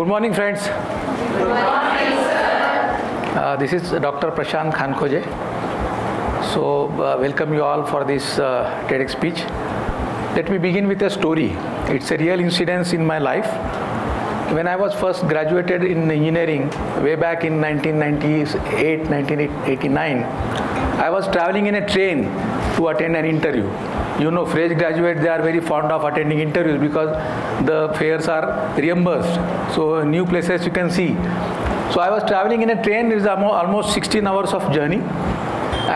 Good morning, friends. Good morning, sir. This is Dr. Prashant Khankhoje. So, welcome you all for this TEDx speech. Let me begin with a story. It's a real incident in my life. When I was first graduated in engineering, way back in 1998, 1989, I was traveling in a train to attend an interview. You know, fresh graduates, they are very fond of attending interviews because the fares are reimbursed. So, new places you can see. So, I was traveling in a train. It is almost 16 hours of journey.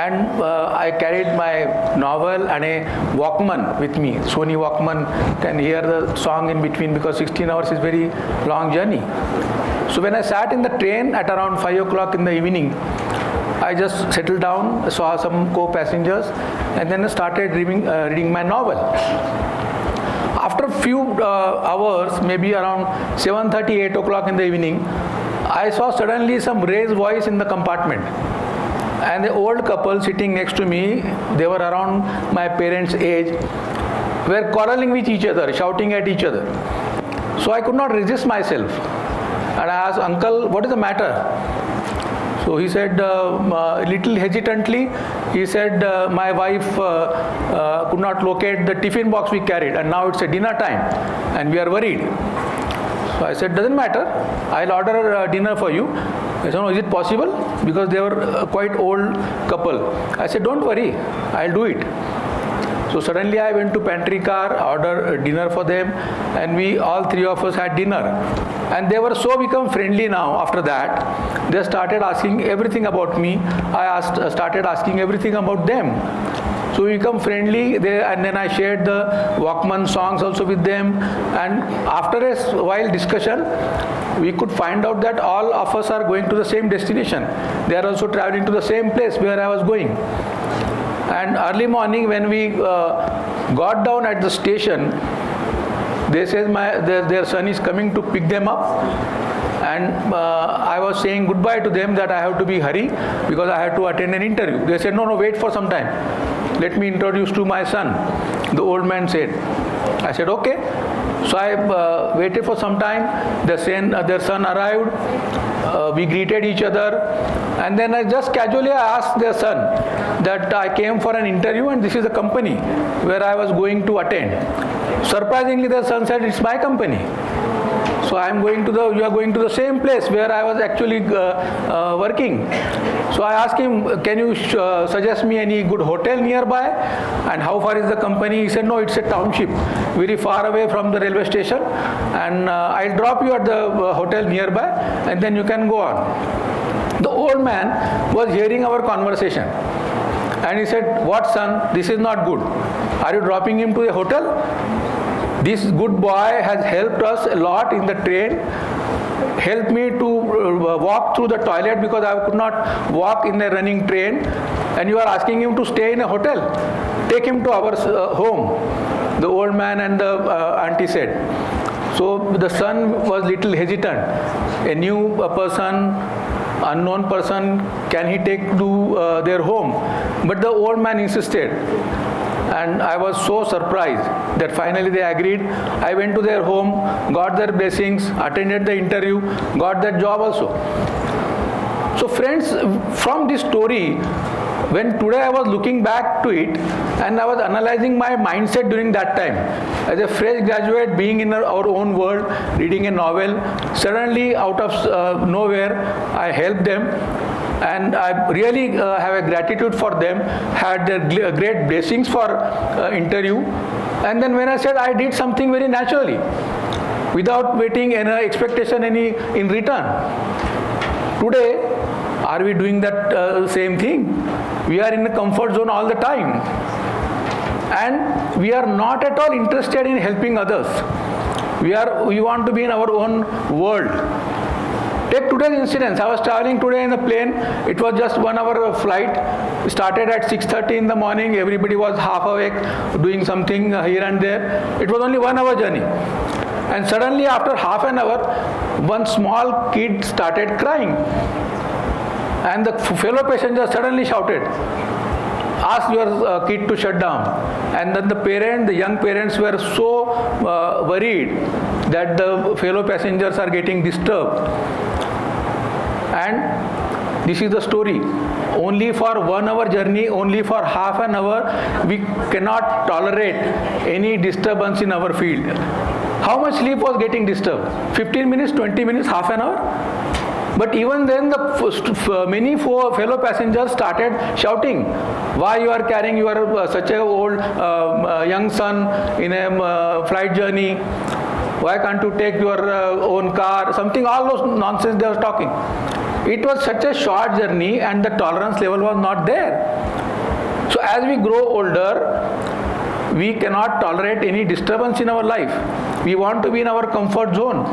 And I carried my novel and a Walkman with me. Sony Walkman, can hear the song in between because 16 hours is very long journey. So when I sat in the train at around 5 o'clock in the evening, I just settled down, saw some co-passengers, and then I started reading my novel. After a few hours, maybe around 7:30, 8 o'clock in the evening, I saw suddenly some raised voice in the compartment. And the old couple sitting next to me, they were around my parents' age, were quarreling with each other, shouting at each other. So I could not resist myself. And I asked, "Uncle, what is the matter?" So he said, little hesitantly, he said, "My wife could not locate the tiffin box we carried, and now it's a dinner time, and we are worried." So I said, "Doesn't matter, I'll order dinner for you." I said, "No, is it possible?" Because they were quite old couple. I said, "Don't worry, I'll do it." So suddenly I went to pantry car, ordered dinner for them, and we all three of us had dinner. And they were so become friendly now after that. They started asking everything about me. I started asking everything about them. So we become friendly, and then I shared the Walkman songs also with them. And after a while discussion, we could find out that all of us are going to the same destination. They are also traveling to the same place where I was going. And early morning when we got down at the station, they said their son is coming to pick them up. And I was saying goodbye to them that I have to be hurry because I had to attend an interview. They said, no, wait for some time. Let me introduce to my son, the old man said. I said, okay. So I waited for some time. Their son arrived. We greeted each other. And then I just casually asked their son that I came for an interview and this is the company where I was going to attend. Surprisingly, their son said, it's my company. So you are going to the same place where I was actually working. So I asked him, can you suggest me any good hotel nearby? And how far is the company? He said, no, it's a township, very far away from the railway station. And I'll drop you at the hotel nearby and then you can go on. The old man was hearing our conversation. And he said, what son, this is not good. Are you dropping him to a hotel? This good boy has helped us a lot in the train, helped me to walk through the toilet because I could not walk in a running train, and you are asking him to stay in a hotel. Take him to our home, the old man and the auntie said. So the son was little hesitant. A new person, unknown person, can he take to their home? But the old man insisted. And I was so surprised that finally they agreed. I went to their home, got their blessings, attended the interview, got that job also. So friends, from this story, when today I was looking back to it and I was analyzing my mindset during that time, as a fresh graduate being in our own world, reading a novel, suddenly out of nowhere I helped them. And I really have a gratitude for them, had great blessings for interview. And then when I said I did something very naturally, without waiting any expectation in return. Today, are we doing that same thing? We are in the comfort zone all the time. And we are not at all interested in helping others. We want to be in our own world. Take today's incident. I was traveling today in the plane. It was just 1 hour flight. We started at 6:30 in the morning. Everybody was half awake, doing something here and there. It was only 1 hour journey. And suddenly after half an hour, one small kid started crying. And the fellow passenger suddenly shouted, ask your kid to shut down. And then the young parents were so worried that the fellow passengers are getting disturbed. And this is the story. Only for 1 hour journey, only for half an hour, we cannot tolerate any disturbance in our field. How much sleep was getting disturbed? 15 minutes, 20 minutes, half an hour? But even then, many fellow passengers started shouting, why you are carrying your such a old young son in a flight journey? Why can't you take your own car? Something, all those nonsense they were talking. It was such a short journey and the tolerance level was not there. So as we grow older, we cannot tolerate any disturbance in our life. We want to be in our comfort zone.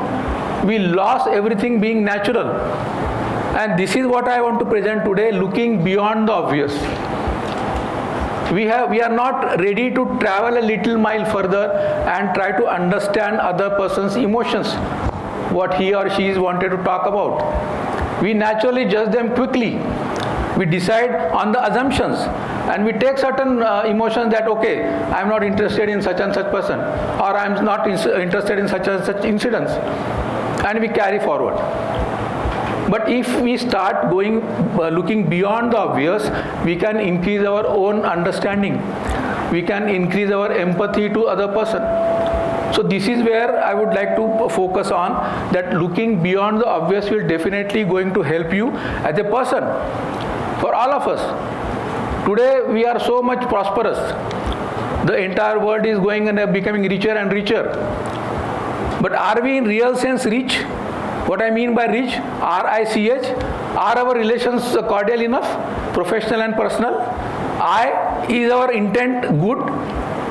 We lost everything being natural. And this is what I want to present today, looking beyond the obvious. We are not ready to travel a little mile further and try to understand other person's emotions, what he or she is wanted to talk about. We naturally judge them quickly. We decide on the assumptions and we take certain emotions that, okay, I am not interested in such and such person, or I am not interested in such and such incidents, and we carry forward. But if we start looking beyond the obvious, we can increase our own understanding. We can increase our empathy to other person. So this is where I would like to focus on, that looking beyond the obvious will definitely going to help you as a person. For all of us, today we are so much prosperous. The entire world is going and becoming richer and richer. But are we in real sense rich? What I mean by rich, R-I-C-H, are our relations cordial enough, professional and personal? Is our intent good,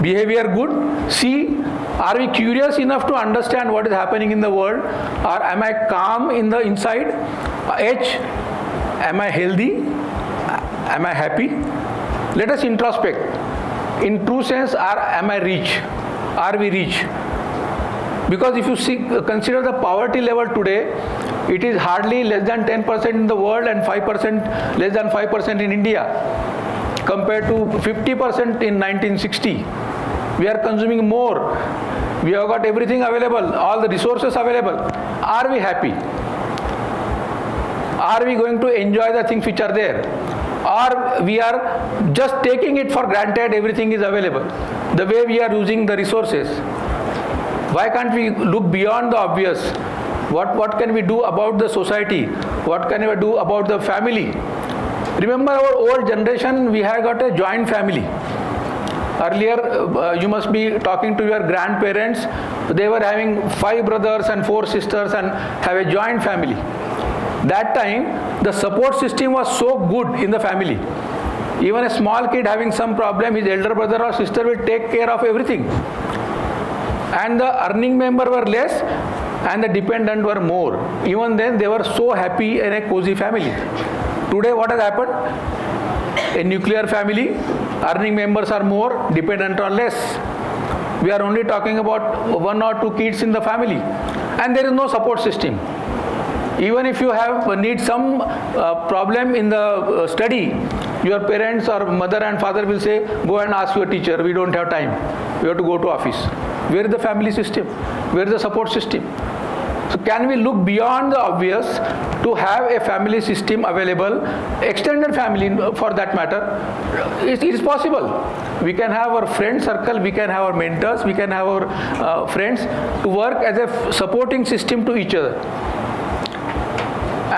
behavior good? C, are we curious enough to understand what is happening in the world? Or am I calm in the inside? H, am I healthy? Am I happy? Let us introspect. In true sense, am I rich? Are we rich? Because if you consider the poverty level today, it is hardly less than 10% in the world and 5%, less than 5% in India, compared to 50% in 1960. We are consuming more. We have got everything available, all the resources available. Are we happy? Are we going to enjoy the things which are there? Or we are just taking it for granted, everything is available, the way we are using the resources? Why can't we look beyond the obvious? What can we do about the society? What can we do about the family? Remember our old generation, we had got a joint family. Earlier, you must be talking to your grandparents. They were having 5 brothers and 4 sisters and have a joint family. That time, the support system was so good in the family. Even a small kid having some problem, his elder brother or sister will take care of everything. And the earning member were less and the dependent were more. Even then, they were so happy in a cozy family. Today, what has happened? A nuclear family, earning members are more, dependent are less. We are only talking about 1 or 2 kids in the family, and there is no support system. Even if you need some problem in the study, your parents or mother and father will say, go and ask your teacher, we don't have time, we have to go to office. Where is the family system? Where is the support system? So can we look beyond the obvious to have a family system available, extended family for that matter? It is possible. We can have our friend circle, we can have our mentors, we can have our friends to work as a supporting system to each other.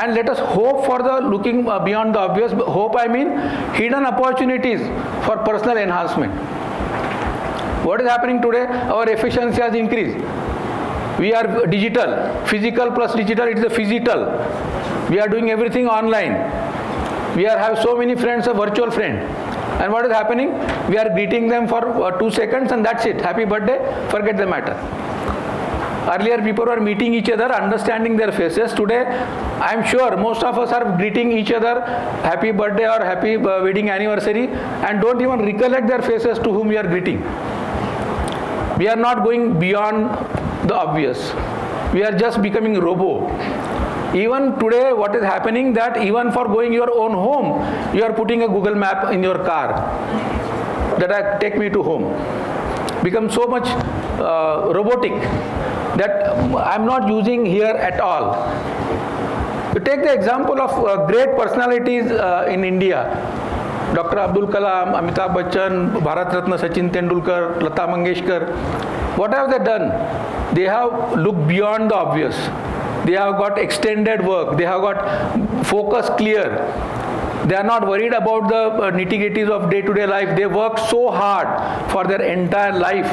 And let us hope for the looking beyond the obvious. Hope, I mean hidden opportunities for personal enhancement. What is happening today? Our efficiency has increased. We are digital, physical plus digital, it is a physical. We are doing everything online. We have so many friends, a virtual friend. And what is happening? We are greeting them for 2 seconds and that's it. Happy birthday, forget the matter. Earlier people were meeting each other, understanding their faces. Today, I am sure most of us are greeting each other, happy birthday or happy wedding anniversary, and don't even recollect their faces to whom we are greeting. We are not going beyond the obvious. We are just becoming robo. Even today, what is happening that even for going your own home, you are putting a Google map in your car that take me to home. Become so much robotic that I'm not using here at all. To take the example of great personalities in India, Dr. Abdul Kalam, Amitabh Bachchan, Bharat Ratna Sachin Tendulkar, Lata Mangeshkar, what have they done? They have looked beyond the obvious. They have got extended work. They have got focus clear. They are not worried about the nitty-gritties of day-to-day life. They work so hard for their entire life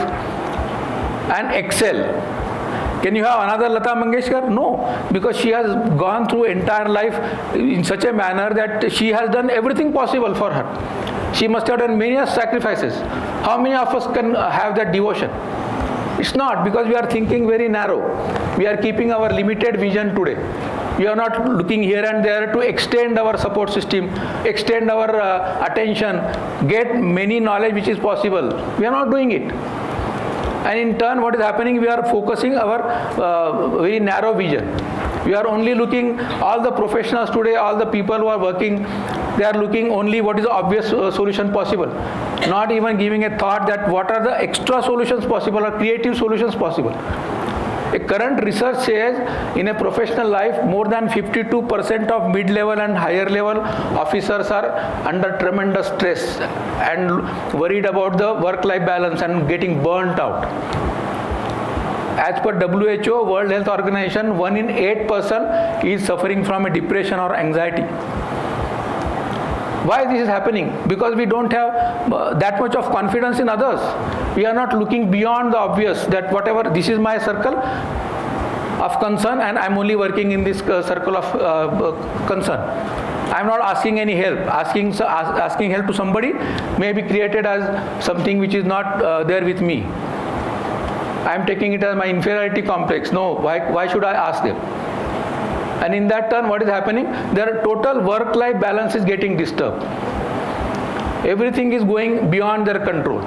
and excel. Can you have another Lata Mangeshkar? No, because she has gone through entire life in such a manner that she has done everything possible for her. She must have done many sacrifices. How many of us can have that devotion? It's not, because we are thinking very narrow. We are keeping our limited vision today. We are not looking here and there to extend our support system, extend our attention, get many knowledge which is possible. We are not doing it. And in turn, what is happening? We are focusing our very narrow vision. We are only looking, all the professionals today, all the people who are working, they are looking only what is the obvious solution possible. Not even giving a thought that what are the extra solutions possible or creative solutions possible. A current research says in a professional life, more than 52% of mid-level and higher level officers are under tremendous stress and worried about the work-life balance and getting burnt out. As per WHO, World Health Organization, 1 in 8 person is suffering from a depression or anxiety. Why this is happening? Because we don't have that much of confidence in others. We are not looking beyond the obvious, that whatever, this is my circle of concern and I'm only working in this circle of concern. I'm not asking any help. Asking help to somebody may be created as something which is not there with me. I'm taking it as my inferiority complex. No, why should I ask them? And in that turn, what is happening? Their total work-life balance is getting disturbed. Everything is going beyond their control.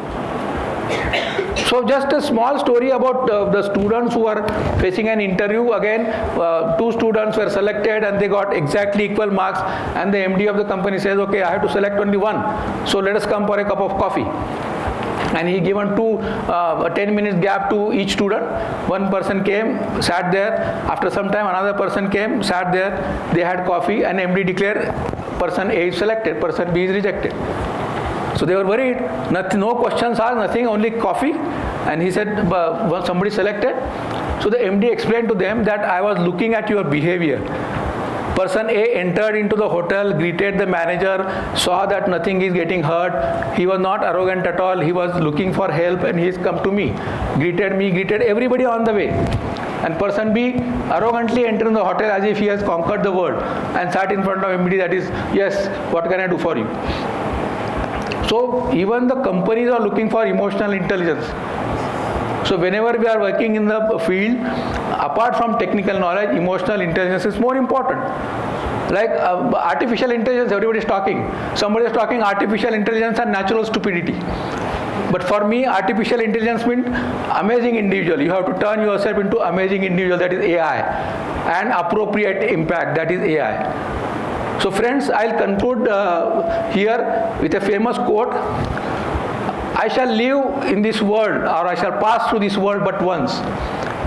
So just a small story about the students who are facing an interview. Again, 2 students were selected and they got exactly equal marks, and the MD of the company says, okay, I have to select only one. So let us come for a cup of coffee. And he given 10 minutes gap to each student. One person came, sat there. After some time, another person came, sat there. They had coffee, and MD declared person A is selected, person B is rejected. So they were worried. Nothing, no questions asked, nothing, only coffee. And he said, somebody selected. So the MD explained to them that I was looking at your behavior. Person A entered into the hotel, greeted the manager, saw that nothing is getting hurt. He was not arrogant at all. He was looking for help, and he has come to me, greeted everybody on the way. And person B arrogantly entered in the hotel as if he has conquered the world and sat in front of MD, that is, yes, what can I do for you? So even the companies are looking for emotional intelligence. So whenever we are working in the field, apart from technical knowledge, emotional intelligence is more important. Like artificial intelligence, everybody is talking. Somebody is talking artificial intelligence and natural stupidity. But for me, artificial intelligence means amazing individual. You have to turn yourself into amazing individual, that is AI, and appropriate impact, that is AI. So friends, I'll conclude here with a famous quote. I shall live in this world, or I shall pass through this world but once.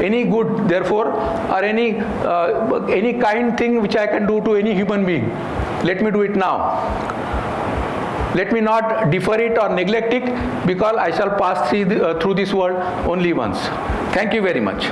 Any good, therefore, or any kind thing which I can do to any human being, let me do it now. Let me not defer it or neglect it, because I shall pass through this world only once. Thank you very much.